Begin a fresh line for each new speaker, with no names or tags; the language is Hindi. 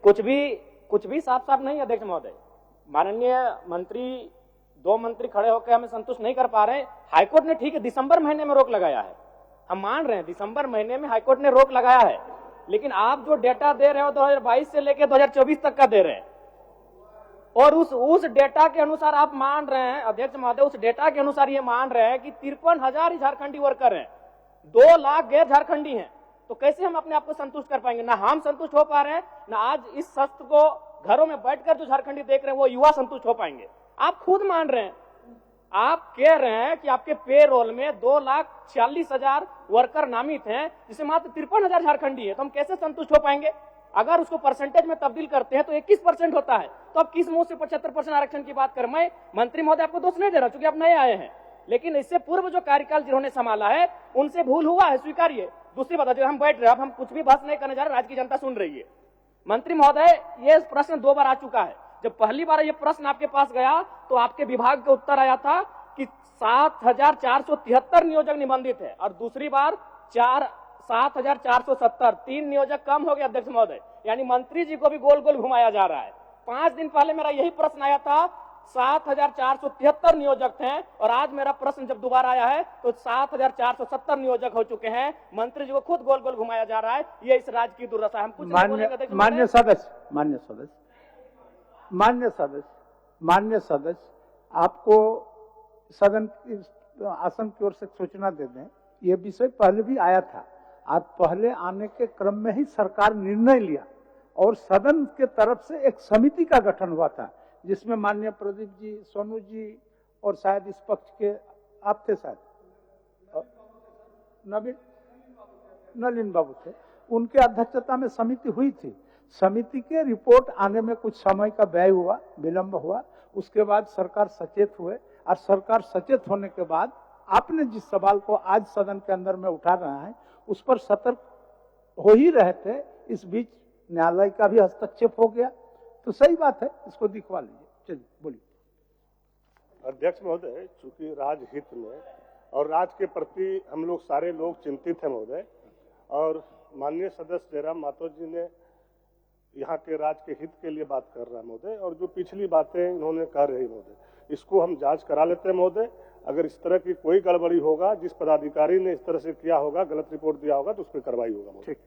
कुछ भी साफ साफ नहीं अध्यक्ष महोदय। माननीय मंत्री, 2 मंत्री खड़े होकर हमें संतुष्ट नहीं कर पा रहे। हाईकोर्ट ने ठीक है दिसंबर महीने में रोक लगाया है, हम मान रहे हैं दिसंबर महीने में हाईकोर्ट ने रोक लगाया है, लेकिन आप जो डेटा दे रहे हो 2022 से लेकर 2024 तक का दे रहे हैं, और उस डेटा के अनुसार आप मान रहे हैं अध्यक्ष महोदय, उस डेटा के अनुसार ये मान रहे हैं कि 53,000 झारखंडी वर्कर हैं, 2 लाख गैर झारखंडी हैं। तो कैसे हम अपने आप को संतुष्ट कर पाएंगे? ना हम संतुष्ट हो पा रहे हैं, ना आज इस सत्र को घरों में बैठकर जो झारखंडी देख रहे हैं वो युवा संतुष्ट हो पाएंगे। आप खुद मान रहे हैं, आप कह रहे हैं कि आपके पेरोल में 2,46,000 वर्कर नामित हैं, जिसे मात्र 53,000 झारखंडी है। तो हम कैसे संतुष्ट हो पाएंगे? अगर उसको परसेंटेज में तब्दील करते हैं तो 21% होता है, तो अब किस मुंह से 75% आरक्षण की बात कर? मैं मंत्री महोदय आपको दोष नहीं दे रहा, चूंकि आप नए आए हैं, लेकिन इससे पूर्व जो कार्यकाल जिन्होंने संभाला है उनसे भूल हुआ है, स्वीकारिए। दूसरी बात, जो हम बैठ रहे हैं, अब हम कुछ भी बहस नहीं करने जा रहे, राज्य की जनता सुन रही है। मंत्री महोदय, ये प्रश्न 2 बार आ चुका है। जब पहली बार ये प्रश्न आपके पास गया तो आपके विभाग का उत्तर आया था कि 7,473 नियोजक निबंधित है, और दूसरी बार 7,470, 3 नियोजक कम हो गए अध्यक्ष महोदय। यानी मंत्री जी को भी गोल गोल घुमाया जा रहा है। 5 दिन पहले मेरा यही प्रश्न आया था, 7,473 नियोजक थे, और आज मेरा प्रश्न जब दोबारा आया है तो 7,470 नियोजक हो चुके हैं। मंत्री जी को खुद गोल गोल घुमाया जा रहा है। ये इस राज्य की दुर्दशा है। हम कुछ
मान्य सदस्य, आपको सदन की आसन की ओर से सूचना दे दें, ये विषय पहले भी आया था। आज पहले आने के क्रम में ही सरकार निर्णय लिया और सदन के तरफ से एक समिति का गठन हुआ था, जिसमें माननीय प्रदीप जी, सोनू जी और शायद इस पक्ष के आप थे, शायद नलिन बाबू थे, उनके अध्यक्षता में समिति हुई थी। समिति के रिपोर्ट आने में कुछ समय का व्यय हुआ, विलंब हुआ। उसके बाद सरकार सचेत हुए, और सरकार सचेत होने के बाद आपने जिस सवाल को आज सदन के अंदर में उठा रहा है उस पर सतर्क हो ही रहे थे। इस बीच न्यायालय का भी हस्तक्षेप हो गया, तो सही बात है, इसको दिखवा लीजिए। चलिए बोलिए।
अध्यक्ष महोदय, चूंकि राजहित में और राज्य के प्रति हम लोग सारे लोग चिंतित हैं महोदय, और माननीय सदस्य जयराम माथुर जी ने यहाँ के राज्य के हित के लिए बात कर रहा है महोदय, और जो पिछली बातें इन्होंने कह रही महोदय, इसको हम जांच करा लेते हैं महोदय। अगर इस तरह की कोई गड़बड़ी होगा, जिस पदाधिकारी ने इस तरह से किया होगा, गलत रिपोर्ट दिया होगा, तो उस पर कार्रवाई होगा। ठीक।